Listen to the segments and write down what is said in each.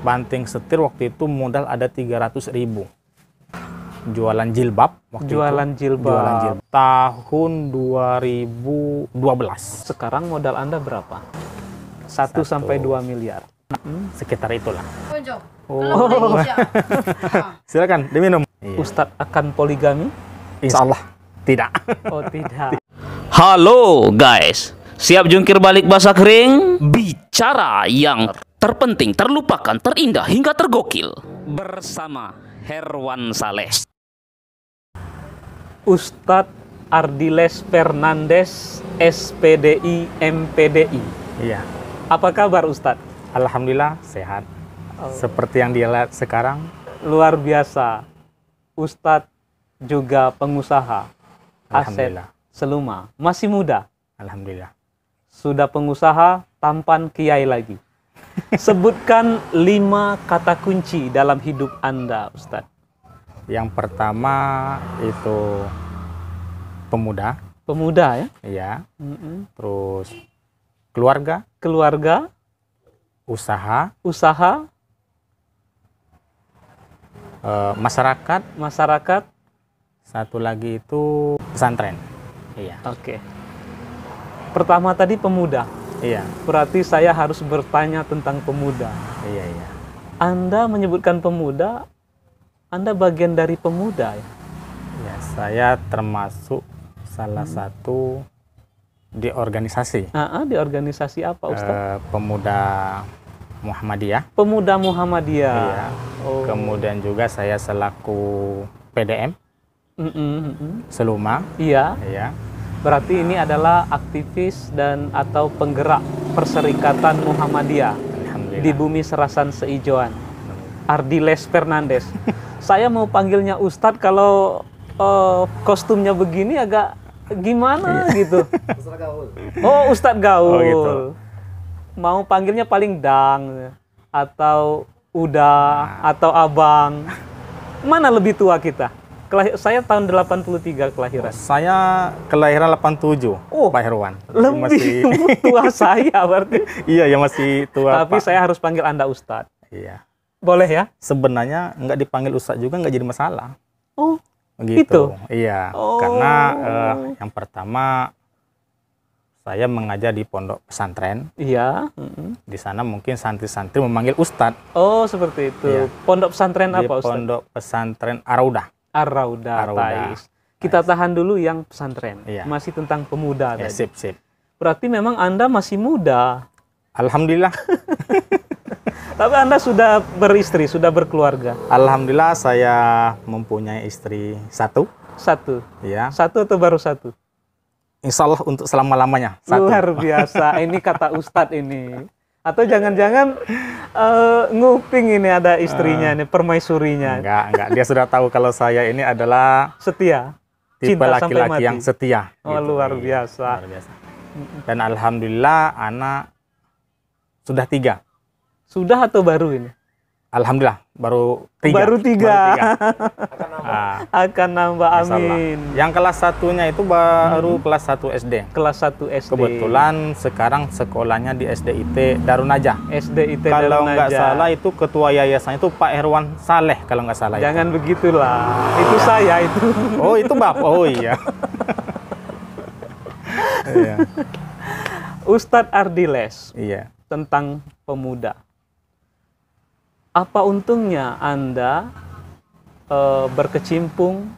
banting setir waktu itu modal ada 300.000. Jualan jilbab waktu Jualan itu. jilbab. Jualan jilbab. Tahun 2012. Sekarang modal Anda berapa? 1 sampai 2 miliar. Sekitar itulah. Oh. Silakan diminum. Iya. Ustadz akan poligami? Insya Allah tidak. Oh, tidak. Halo guys, siap jungkir balik bahasa kering? Bicara yang terpenting, terlupakan, terindah, hingga tergokil bersama Herwan Saleh. Ustadz Ardiles Fernandes, SPDI, MPDI. Iya. Apa kabar Ustadz? Alhamdulillah sehat. Seperti yang dia lihat sekarang. Luar biasa. Ustadz juga pengusaha. Aset Alhamdulillah. Seluma. Masih muda. Alhamdulillah. Sudah pengusaha, tampan kiai lagi. Sebutkan 5 kata kunci dalam hidup Anda, Ustadz. Yang pertama itu pemuda. Pemuda ya? Iya. Terus keluarga. Keluarga. Usaha. Usaha. Masyarakat. Masyarakat. Satu lagi itu pesantren. Iya. Oke. Pertama tadi pemuda. Iya. Berarti saya harus bertanya tentang pemuda. Iya, iya. Anda menyebutkan pemuda, Anda bagian dari pemuda ya? Ya, saya termasuk salah satu di organisasi. Di organisasi apa Ustaz? Pemuda Muhammadiyah. Pemuda Muhammadiyah. Iya. Oh. Kemudian juga saya selaku PDM. Seluma. Iya. Iya. Berarti ini adalah aktivis dan atau penggerak Perserikatan Muhammadiyah di bumi Serasan Seijauan. Ardiles Fernandes. Saya mau panggilnya Ustadz kalau kostumnya begini agak gimana gitu. Oh, Ustadz Gaul. Oh, gitu. Mau panggilnya paling Dang atau Uda atau Abang. Mana lebih tua kita? Saya tahun 83 kelahiran. Saya kelahiran 87, Oh, Pak Herwan. Lebih tua saya berarti. Iya, ya masih tua. Tapi Pak. saya harus panggil Anda Ustadz. Iya. Boleh ya? Sebenarnya nggak dipanggil Ustadz juga nggak jadi masalah. Oh, Begitu. itu? Iya. Oh. Karena yang pertama saya mengajar di pondok pesantren. iya. Di sana mungkin santri-santri memanggil Ustadz. Oh, seperti itu. Iya. Pondok pesantren Di apa Ustadz? pondok pesantren Ar-Raudah. Ar-Raudah. Ar-Raudah. Kita tahan dulu yang pesantren. Iya. Masih tentang pemuda Ya, tadi. sip. Berarti memang Anda masih muda. Alhamdulillah. Tapi Anda sudah beristri, sudah berkeluarga. Alhamdulillah saya mempunyai istri satu. Satu. Ya. Satu atau baru satu? Insya Allah untuk selama-lamanya. Satu. Luar biasa. Ini kata Ustadz ini. Atau jangan-jangan nguping ini ada istrinya, ini permaisurinya. Enggak. Dia sudah tahu kalau saya ini adalah Setia. tipe Cinta sampai laki-laki mati. yang setia. Oh, gitu. luar Iya, biasa. luar biasa. Dan alhamdulillah anak sudah 3. Sudah atau baru ini? Alhamdulillah baru 3. Baru 3. Akan nambah, Insya Allah. amin. Yang kelas satunya itu baru kelas 1 SD. Kelas 1 SD. Kebetulan sekarang sekolahnya di SDIT Darun Najah. SDIT Kalau Darun nggak Najah. salah itu ketua yayasan itu Pak Herwan Saleh kalau nggak salah. Jangan itu. begitulah. Itu saya itu. Oh, itu Bapak. Oh iya. Iya. Ustadz Ardiles Iya. tentang pemuda. Apa untungnya Anda berkecimpung,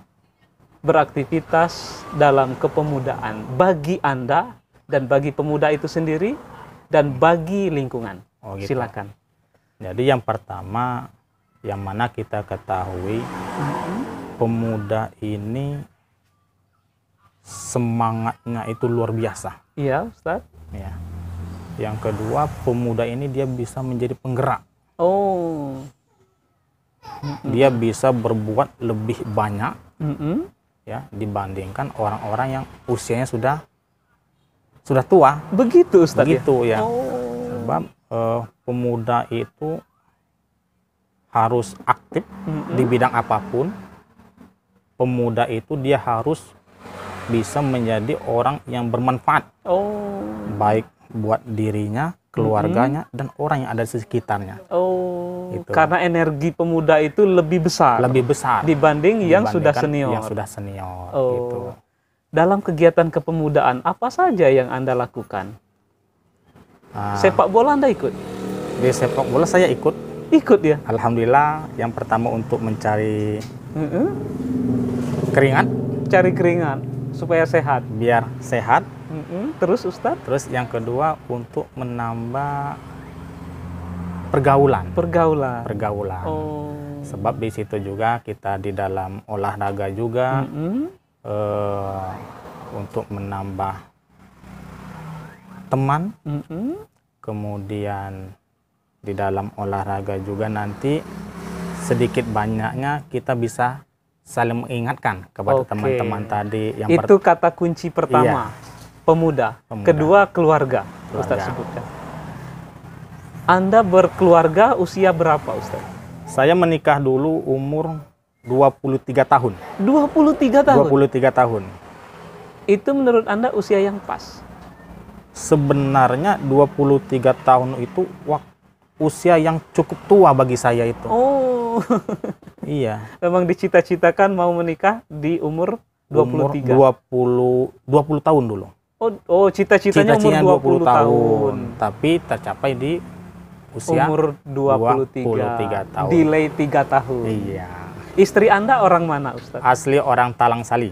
beraktivitas dalam kepemudaan bagi Anda dan bagi pemuda itu sendiri dan bagi lingkungan? Oh, gitu. Silakan. Jadi yang pertama yang mana kita ketahui pemuda ini semangatnya itu luar biasa. Iya, Ustadz. Ya. Yang kedua pemuda ini dia bisa menjadi penggerak. Oh. Dia bisa berbuat lebih banyak ya dibandingkan orang-orang yang usianya sudah tua. Begitu Ustadz. Begitu ya. Oh. Sebab pemuda itu harus aktif di bidang apapun. Pemuda itu dia harus bisa menjadi orang yang bermanfaat. Baik buat dirinya, keluarganya, dan orang yang ada di sekitarnya. Oh. Gitu. Karena energi pemuda itu lebih besar. Lebih besar dibanding yang sudah dibandingkan senior. Yang sudah senior. Oh. Gitu. Dalam kegiatan kepemudaan apa saja yang Anda lakukan? Sepak bola Anda ikut? Di sepak bola saya ikut. Ikut ya? Alhamdulillah, yang pertama untuk mencari keringat. Cari keringat supaya sehat. Biar sehat. Terus Ustadz? Terus yang kedua untuk menambah pergaulan. Pergaulan. Oh. Sebab di situ juga kita di dalam olahraga juga untuk menambah teman. Kemudian di dalam olahraga juga nanti sedikit banyaknya kita bisa saling mengingatkan kepada teman-teman tadi yang itu kata kunci pertama. Pemuda. Kedua keluarga. Ustadz sebutkan. Anda berkeluarga usia berapa, Ustadz? Saya menikah dulu umur 23 tahun. 23 tahun? 23 tahun. Itu menurut Anda usia yang pas? Sebenarnya 23 tahun itu usia yang cukup tua bagi saya itu. Oh. Iya. Memang dicita-citakan mau menikah di umur 23? Umur 20 tahun dulu. Oh, cita-citanya umur 20 tahun. Tapi tercapai di usia umur 23 tahun. Delay 3 tahun. Iya. Istri Anda orang mana, Ustaz? Asli orang Talang Sali.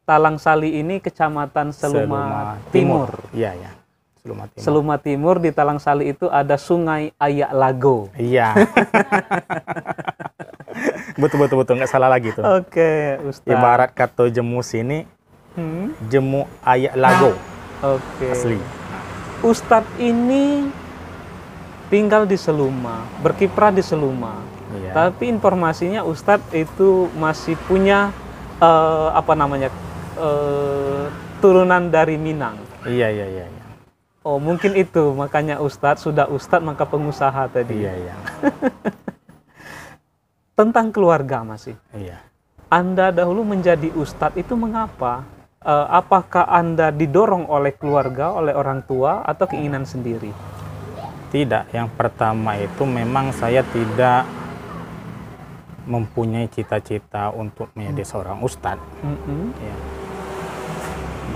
Talang Sali ini kecamatan Seluma Timur. Iya, ya. Seluma Timur. Seluma Timur, di Talang Sali itu ada Sungai Ayak Lago. Iya. betul, nggak salah lagi tuh. Oke, Ustaz. Ibarat kata jemu sini, jemu Ayak Lago. Oke. Asli. Ustadz ini tinggal di Seluma, berkiprah di Seluma. Iya. Tapi informasinya Ustadz itu masih punya turunan dari Minang. Iya. Oh, mungkin itu makanya Ustadz, sudah Ustadz maka pengusaha tadi. Iya. Tentang keluarga masih. Iya. Anda dahulu menjadi Ustadz itu mengapa? Apakah Anda didorong oleh keluarga, oleh orang tua, atau keinginan sendiri? Tidak, yang pertama itu memang saya tidak mempunyai cita-cita untuk menjadi seorang ustadz. Ya.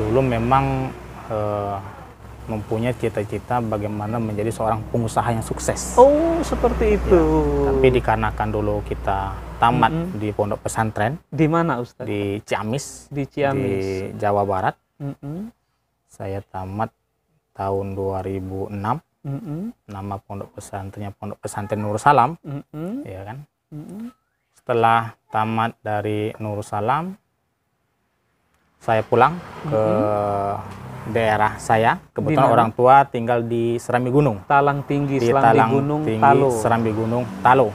Dulu memang mempunyai cita-cita bagaimana menjadi seorang pengusaha yang sukses. Oh, seperti itu. Ya, tapi dikarenakan dulu kita tamat di pondok pesantren. Di mana, Ustaz? Di Ciamis. Di Ciamis. Di Jawa Barat. Saya tamat tahun 2006. Nama pondok pesantrennya Pondok Pesantren Nurul Salam. Ya kan? Setelah tamat dari Nurul Salam, saya pulang ke daerah saya. Kebetulan orang tua tinggal di Serambi Gunung. Talang Tinggi, di Serambi Talang Gunung, Tinggi, Talo. Serambi Gunung, Talo.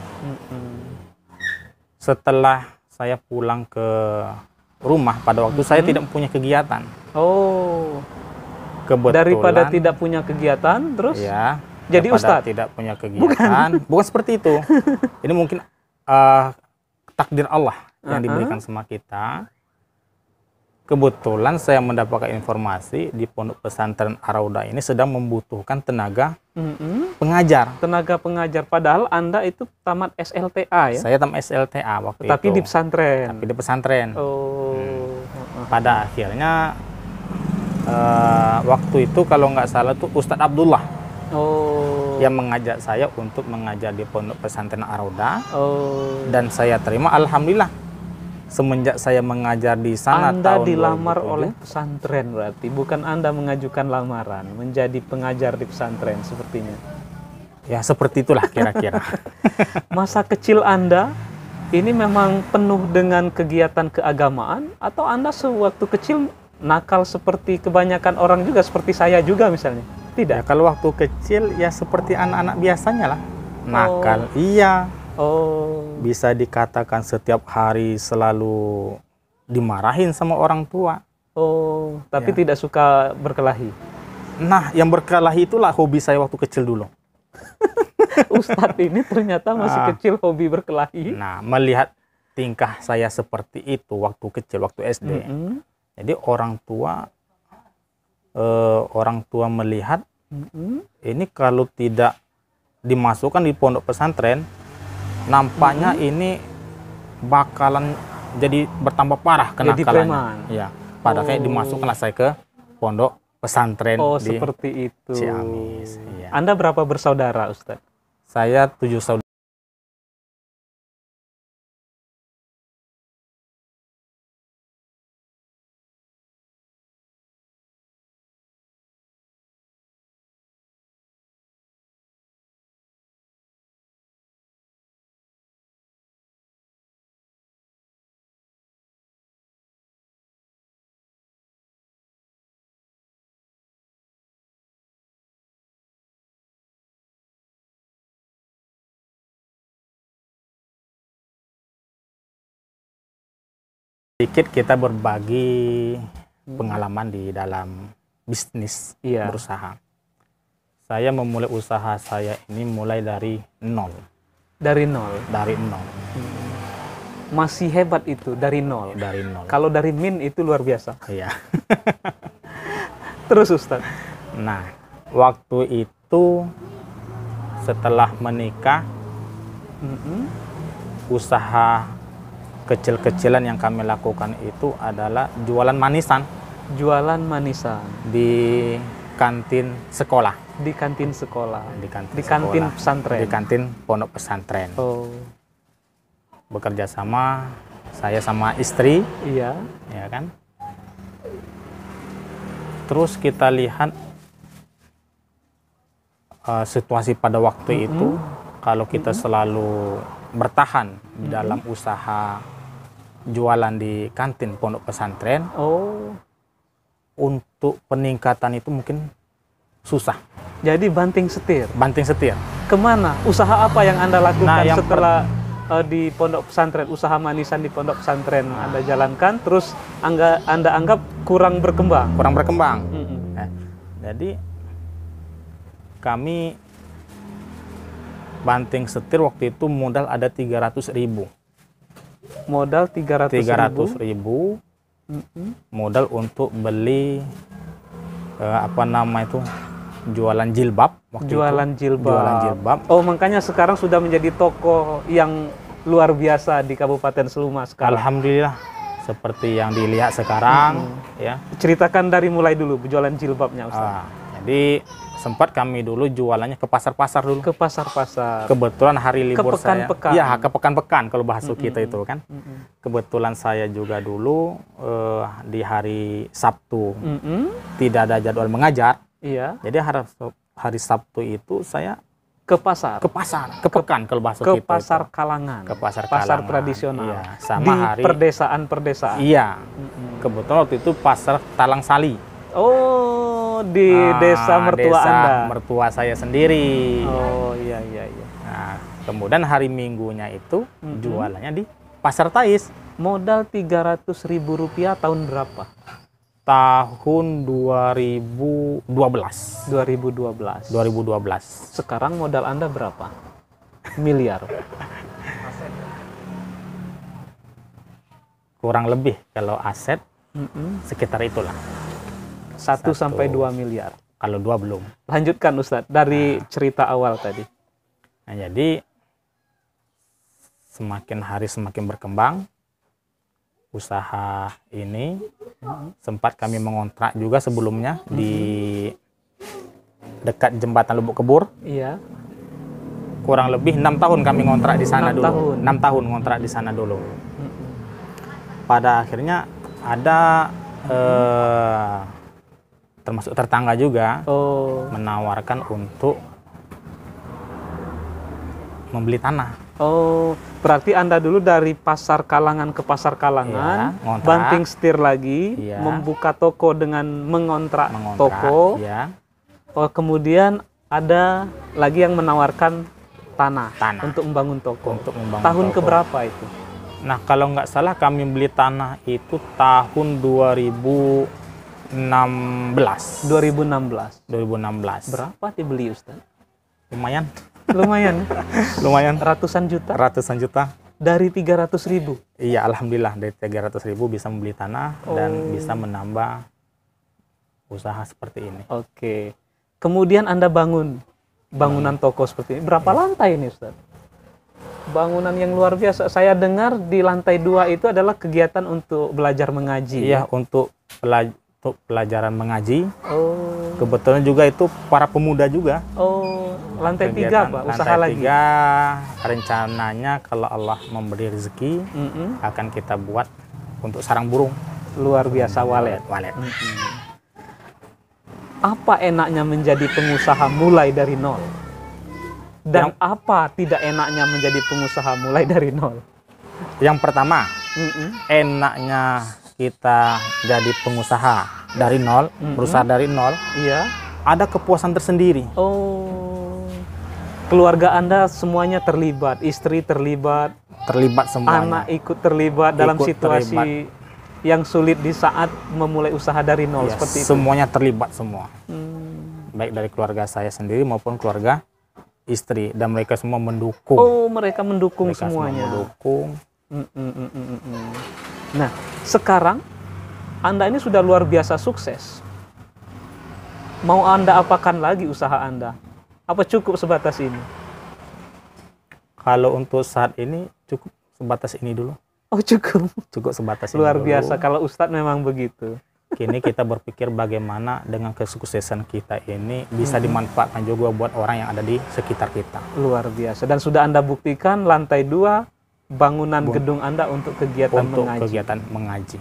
Setelah saya pulang ke rumah, pada waktu saya tidak mempunyai kegiatan. Oh. Kebetulan, daripada tidak punya kegiatan, terus ya, jadi Ustadz? Tidak punya kegiatan. Bukan seperti itu. Ini mungkin takdir Allah yang diberikan sama kita. Kebetulan saya mendapatkan informasi di Pondok Pesantren Ar-Raudhah ini sedang membutuhkan tenaga pengajar. Tenaga pengajar, padahal Anda itu tamat SLTA ya? Saya tamat SLTA waktu Tapi itu. di pesantren? Tapi di pesantren. Oh. Pada akhirnya waktu itu kalau nggak salah tuh Ustadz Abdullah yang mengajak saya untuk mengajar di Pondok Pesantren Ar-Raudhah. Dan saya terima, alhamdulillah. Semenjak saya mengajar di sana, Anda tahun dilamar 2007, oleh pesantren berarti, bukan Anda mengajukan lamaran menjadi pengajar di pesantren sepertinya. Ya seperti itulah kira-kira. Masa kecil Anda ini memang penuh dengan kegiatan keagamaan, atau Anda sewaktu kecil nakal seperti kebanyakan orang juga, seperti saya juga misalnya? Tidak? Ya, kalau waktu kecil ya seperti anak-anak biasanya lah. Nakal, iya. Bisa dikatakan setiap hari selalu dimarahin sama orang tua. Tapi tidak suka berkelahi? Nah, yang berkelahi itulah hobi saya waktu kecil dulu. Ustadz ini ternyata masih kecil hobi berkelahi. Nah, melihat tingkah saya seperti itu waktu kecil, waktu SD. Jadi orang tua melihat ini kalau tidak dimasukkan di pondok pesantren, nampaknya ini bakalan jadi bertambah parah Jadi kenakalannya. preman. Iya. Pada kayak dimasukkanlah saya ke pondok pesantren Oh, di seperti itu. Ciamis. Iya. Anda berapa bersaudara, Ustadz? Saya 7 saudara. Sedikit kita berbagi pengalaman di dalam bisnis Iya. berusaha. Saya memulai usaha saya ini mulai dari nol. Dari nol. Dari nol. Masih hebat itu, dari nol. Dari nol. Kalau dari min itu luar biasa. Iya. Terus, Ustadz? Nah, waktu itu setelah menikah, usaha kecil-kecilan yang kami lakukan itu adalah jualan manisan Jualan manisan di kantin sekolah. di kantin sekolah. Di kantin, Di kantin sekolah. pesantren. Di kantin pondok pesantren. Oh, Bekerja sama saya sama istri, iya. ya kan. Terus kita lihat situasi pada waktu itu, kalau kita selalu bertahan di dalam usaha jualan di kantin pondok pesantren, Oh, untuk peningkatan itu mungkin susah. jadi banting setir. Banting setir. Kemana? Usaha apa yang Anda lakukan Nah, yang setelah di pondok pesantren? Usaha manisan di pondok pesantren Anda jalankan, terus Anda anggap kurang berkembang. Kurang berkembang. Mm-mm. Jadi kami banting setir waktu itu modal ada 300.000. Modal 300.000. 300.000 modal untuk beli apa nama itu, jualan jilbab waktu Jualan itu. jilbab. Jualan jilbab. Oh, makanya sekarang sudah menjadi toko yang luar biasa di Kabupaten Seluma sekarang. Alhamdulillah seperti yang dilihat sekarang, ya. Ceritakan dari mulai dulu jualan jilbabnya, Ustaz. Jadi sempat kami dulu jualannya ke pasar-pasar dulu. Ke pasar-pasar. Kebetulan hari libur saya. pekan-pekan. Iya, ke pekan-pekan kalau bahasa kita itu kan. Kebetulan saya juga dulu di hari Sabtu tidak ada jadwal mengajar. Iya, Jadi hari Sabtu itu saya ke pasar. ke pasar, ke pekan kalau bahasa Ke kita pasar itu. Kalangan. Ke pasar Pasar Kalangan. tradisional. Iya, sama di hari perdesaan-perdesaan. Iya. Kebetulan waktu itu pasar Talang Sali. Oh, di desa mertua desa Anda. mertua saya sendiri. Oh, iya iya iya. Nah, kemudian hari Minggunya itu jualannya di Pasar Tais. Modal Rp300.000 tahun berapa? Tahun 2012. 2012. 2012. Sekarang modal Anda berapa? Miliar. Kurang lebih kalau aset sekitar itulah. 1 sampai 2 miliar. Kalau 2 belum. Lanjutkan, Ustadz, dari cerita awal tadi. Nah, jadi semakin hari semakin berkembang usaha ini. Sempat kami mengontrak juga sebelumnya di dekat jembatan Lubuk Kebur. Iya. Kurang lebih 6 tahun kami ngontrak di sana 6 dulu. tahun. 6 tahun ngontrak di sana dulu. Pada akhirnya ada termasuk tetangga juga Oh. menawarkan untuk membeli tanah. Oh, berarti Anda dulu dari pasar Kalangan ke pasar Kalangan, Iya, ngontrak. banting setir lagi, Iya. membuka toko dengan mengontrak toko. Ya, Oh, kemudian ada lagi yang menawarkan tanah, Tanah. untuk membangun toko. untuk membangun Tahun toko. keberapa itu? Nah, kalau nggak salah kami beli tanah itu tahun 2016. 2016. Berapa dibeli, Ustaz? Lumayan. Lumayan. Lumayan. Ratusan juta? Ratusan juta. Dari 300.000. Iya, alhamdulillah dari 300.000 bisa membeli tanah dan bisa menambah usaha seperti ini. Oke. Kemudian Anda bangun bangunan toko seperti ini. Berapa lantai ini, Ustaz? bangunan yang luar biasa. Saya dengar di lantai 2 itu adalah kegiatan untuk belajar mengaji. Iya, untuk pelajaran mengaji. Oh. Kebetulan juga itu para pemuda juga. Oh, lantai 3 Kegiatan Pak, usaha lantai lagi. 3 rencananya kalau Allah memberi rezeki akan kita buat untuk sarang burung. Luar biasa walet. Walet. Apa enaknya menjadi pengusaha mulai dari nol? Dan apa tidak enaknya menjadi pengusaha mulai dari nol? Yang pertama, enaknya kita jadi pengusaha dari nol, berusaha dari nol. Iya. Ada kepuasan tersendiri. Oh, keluarga Anda semuanya terlibat, istri terlibat, Terlibat semuanya. anak ikut terlibat dalam Ikut situasi yang sulit di saat memulai usaha dari nol Ya, seperti itu. semuanya terlibat semua. Baik dari keluarga saya sendiri maupun keluarga istri, dan mereka semua mendukung. Oh, mereka mendukung Mereka semua semuanya. mendukung. Nah, sekarang Anda ini sudah luar biasa sukses. Mau Anda apakan lagi usaha Anda? Apa cukup sebatas ini? Kalau untuk saat ini cukup sebatas ini dulu. Oh, cukup. Cukup sebatas ini Luar dulu. biasa kalau Ustadz memang begitu. Kini kita berpikir bagaimana dengan kesuksesan kita ini bisa dimanfaatkan juga buat orang yang ada di sekitar kita. Luar biasa. Dan sudah Anda buktikan lantai 2 bangunan gedung Anda untuk kegiatan Untuk mengaji. kegiatan mengaji.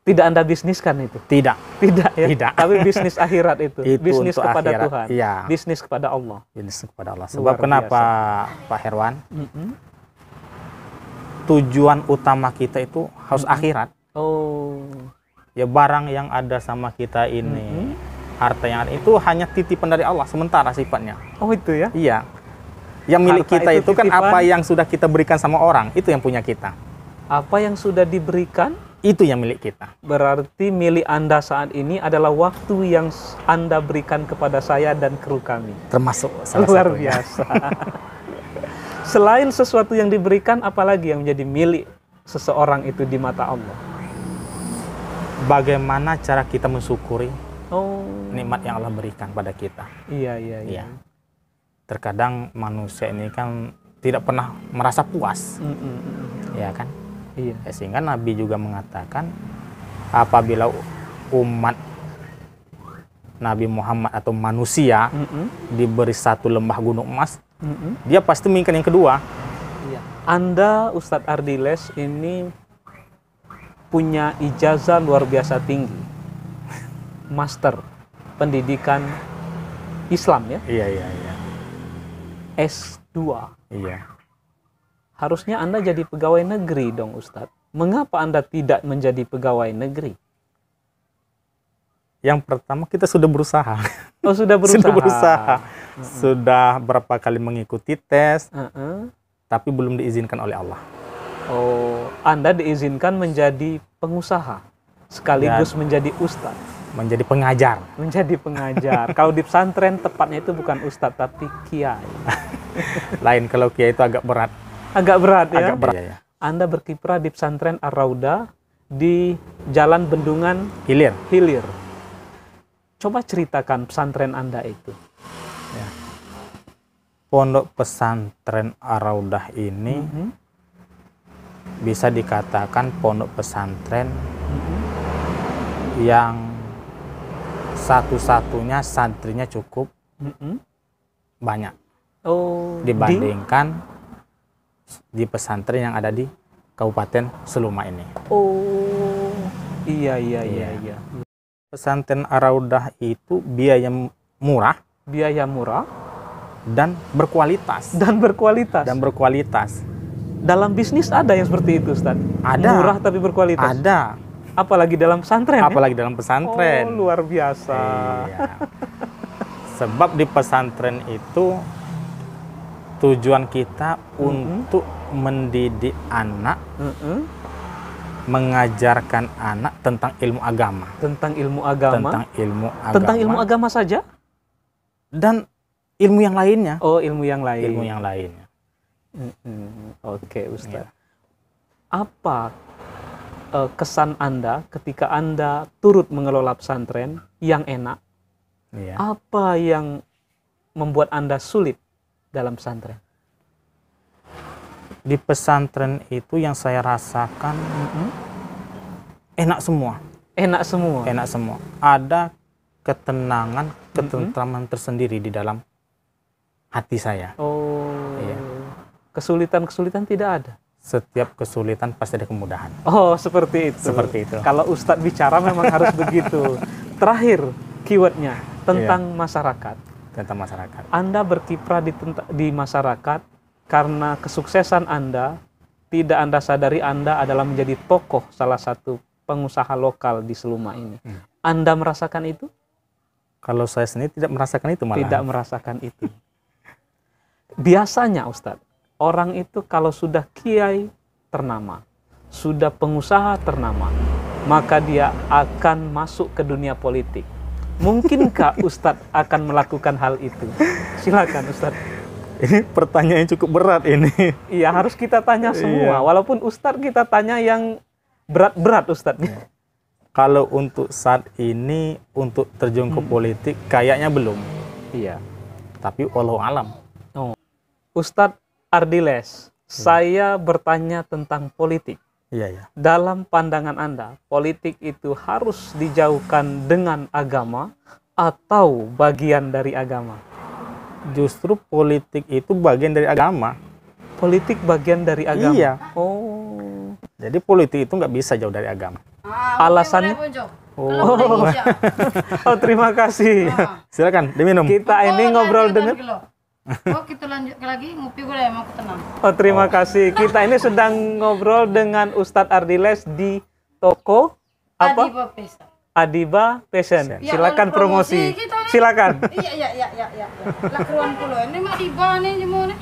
Tidak Anda bisniskan itu? Tidak. Tidak ya? Tidak. Tapi bisnis akhirat itu. Itu Bisnis untuk kepada akhirat. Tuhan. Iya. Bisnis kepada Allah. Bisnis kepada Allah. Luar Sebab kenapa Pak Herwan? Tujuan utama kita itu harus akhirat. Oh. Ya barang yang ada sama kita ini, harta yang ada itu hanya titipan dari Allah sementara sifatnya. Oh, itu ya? Iya. Yang milik Harta kita itu itu kan titipan. apa yang sudah kita berikan sama orang, itu yang punya kita. Apa yang sudah diberikan Itu yang milik kita. berarti milik Anda saat ini adalah waktu yang Anda berikan kepada saya dan kru kami. Termasuk salah Luar satunya. biasa. Selain sesuatu yang diberikan, apalagi yang menjadi milik seseorang itu di mata Allah? Bagaimana cara kita mensyukuri Oh, nikmat yang Allah berikan pada kita. iya, iya, iya. Iya. Terkadang manusia ini kan tidak pernah merasa puas, ya kan? Iya. Ya, sehingga Nabi juga mengatakan apabila umat Nabi Muhammad atau manusia diberi satu lembah gunung emas, dia pasti menginginkan yang kedua. Iya. Anda, Ustadz Ardiles, ini punya ijazah luar biasa tinggi. Master Pendidikan Islam ya, Iya, iya, iya. S2. Iya. Harusnya Anda jadi pegawai negeri dong, Ustadz. Mengapa Anda tidak menjadi pegawai negeri? Yang pertama kita sudah berusaha. Oh, sudah berusaha. Sudah berusaha. Sudah berapa kali mengikuti tes, tapi belum diizinkan oleh Allah. Oh, Anda diizinkan menjadi pengusaha sekaligus menjadi ustadz, Menjadi pengajar. menjadi pengajar. Kalau di pesantren tepatnya itu bukan ustadz tapi kiai. Lain kalau kiai itu agak berat. Agak berat ya. Agak berat. Ya, ya. Anda berkiprah di pesantren Ar-Rauda di Jalan Bendungan Hilir. Hilir. Coba ceritakan pesantren Anda itu. Pondok pesantren Ar-Raudah ini bisa dikatakan pondok pesantren yang satu-satunya santrinya cukup banyak Oh, dibandingkan di pesantren yang ada di Kabupaten Seluma ini. Oh, iya, iya, iya, iya. Pesantren Ar-Raudah itu biaya murah Biaya murah dan berkualitas. dan berkualitas. Dan berkualitas. Dalam bisnis ada yang seperti itu, Ustaz? Ada. Murah tapi berkualitas. Ada. Apalagi dalam pesantren. Apalagi dalam pesantren. Oh, luar biasa. Iya. Sebab di pesantren itu tujuan kita untuk mendidik anak, mengajarkan anak tentang ilmu agama. Tentang ilmu agama. Tentang ilmu agama. Tentang ilmu agama saja? Dan ilmu yang lainnya. Oh, ilmu yang lain. Ilmu yang lainnya. Oke, Ustaz. Iya. Apa kesan Anda ketika Anda turut mengelola pesantren yang enak? Iya. Apa yang membuat Anda sulit dalam pesantren? Di pesantren itu yang saya rasakan enak semua. Enak semua. Enak semua. Ada ketenangan, ketentraman tersendiri di dalam hati saya. Oh. Iya. Kesulitan-kesulitan tidak ada. Setiap kesulitan pasti ada kemudahan. Oh, seperti itu. Seperti itu. Kalau Ustadz bicara memang harus begitu. Terakhir, keywordnya tentang masyarakat. Tentang masyarakat. Anda berkiprah di masyarakat karena kesuksesan Anda, tidak Anda sadari Anda adalah menjadi tokoh salah satu pengusaha lokal di Seluma ini. Anda merasakan itu? Kalau saya sendiri tidak merasakan itu malah. Tidak merasakan itu. Biasanya Ustadz, orang itu kalau sudah kiai ternama, sudah pengusaha ternama, maka dia akan masuk ke dunia politik. Mungkinkah Ustadz akan melakukan hal itu? Silakan Ustadz. Ini pertanyaan yang cukup berat ini. Iya, harus kita tanya semua. Walaupun Ustadz kita tanya yang berat-berat Ustadz. Kalau untuk saat ini, untuk terjun ke politik, kayaknya belum. Iya. Tapi wallahu alam. Oh. Ustadz Ardiles, saya bertanya tentang politik. Iya, ya. Dalam pandangan Anda, politik itu harus dijauhkan dengan agama atau bagian dari agama? Justru politik itu bagian dari agama. Politik bagian dari agama? Iya. Oh. Jadi politik itu nggak bisa jauh dari agama. Alasannya? Oh. Oh, terima kasih. Silakan diminum. Kita ini ngobrol dengan... Oh, kita lanjut lagi, ngopi boleh, mau tenang. Oh, terima kasih. Kita ini sedang ngobrol dengan Ustadz Ardiles di toko apa? Adiba Pesa. Adiba Fashion. Ya, Silakan promosi. Silakan. Iya. Lakuan pulau ini mah Adiba nih gimana?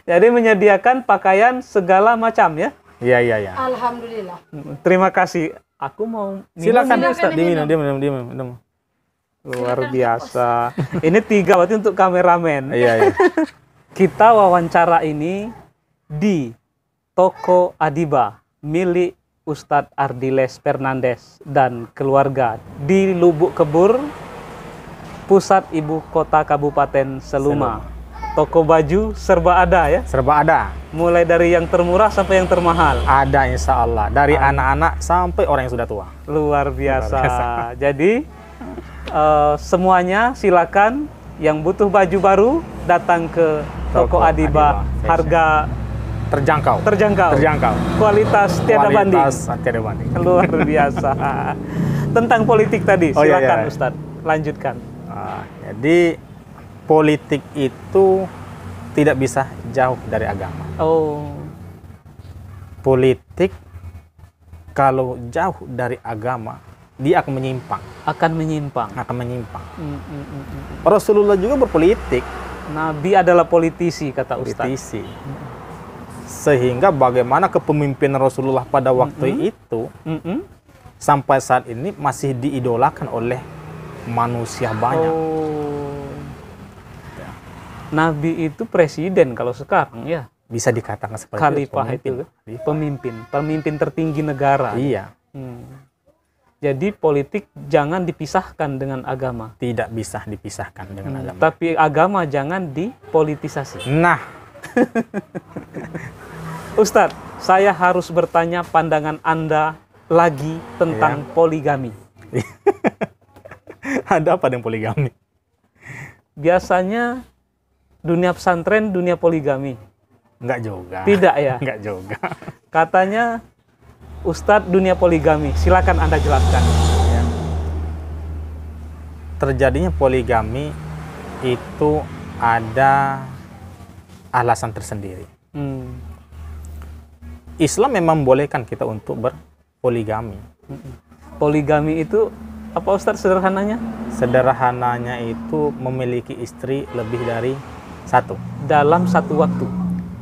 Jadi menyediakan pakaian segala macam ya? Iya. Alhamdulillah. Terima kasih. Aku mau minum. Silakan ini, Ustaz, diminum. Luar biasa. Ini 3 berarti untuk kameramen. Iya. Kita wawancara ini di toko Adiba milik Ustadz Ardiles Fernandes dan keluarga di Lubuk Kebur, pusat ibu kota Kabupaten Seluma. Toko baju serba ada ya? Serba ada. Mulai dari yang termurah sampai yang termahal. Ada insya Allah. Dari anak-anak sampai orang yang sudah tua. Luar biasa. Jadi semuanya silakan yang butuh baju baru datang ke toko Adiba. Harga terjangkau. Kualitas tiada banding. Luar biasa. Tentang politik tadi, silakan Ustadz, lanjutkan. Jadi politik itu tidak bisa jauh dari agama. Oh. Politik kalau jauh dari agama, dia akan menyimpang. Akan menyimpang. Rasulullah juga berpolitik. Nabi adalah politisi, kata Ustadz. Politisi. Sehingga bagaimana kepemimpinan Rasulullah pada waktu itu sampai saat ini masih diidolakan oleh manusia banyak. Oh. Nabi itu presiden kalau sekarang ya. Bisa dikatakan seperti Khalifah itu. Pemimpin tertinggi negara. Iya. Jadi politik jangan dipisahkan dengan agama. Tidak bisa dipisahkan dengan agama. Tapi agama jangan dipolitisasi. Nah. Ustadz, saya harus bertanya pandangan Anda lagi tentang poligami. Ada apa dengan poligami? Biasanya dunia pesantren, dunia poligami. Enggak juga. Tidak ya? Enggak juga. Katanya Ustadz dunia poligami. Silakan Anda jelaskan. Ya. Terjadinya poligami itu ada alasan tersendiri. Islam memang membolehkan kita untuk berpoligami. Poligami itu apa Ustadz sederhananya? Sederhananya itu memiliki istri lebih dari satu. Dalam satu waktu?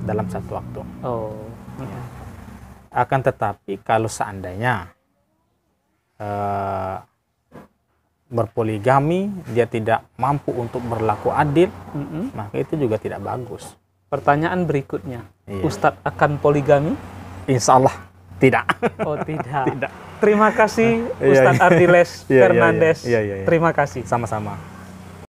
Dalam satu waktu. Oh. Akan tetapi kalau seandainya berpoligami, dia tidak mampu untuk berlaku adil, maka itu juga tidak bagus. Pertanyaan berikutnya, Ustadz akan poligami? Insya Allah tidak. Oh tidak. Terima kasih Ustadz Ardiles Fernandes. Terima kasih. Sama-sama.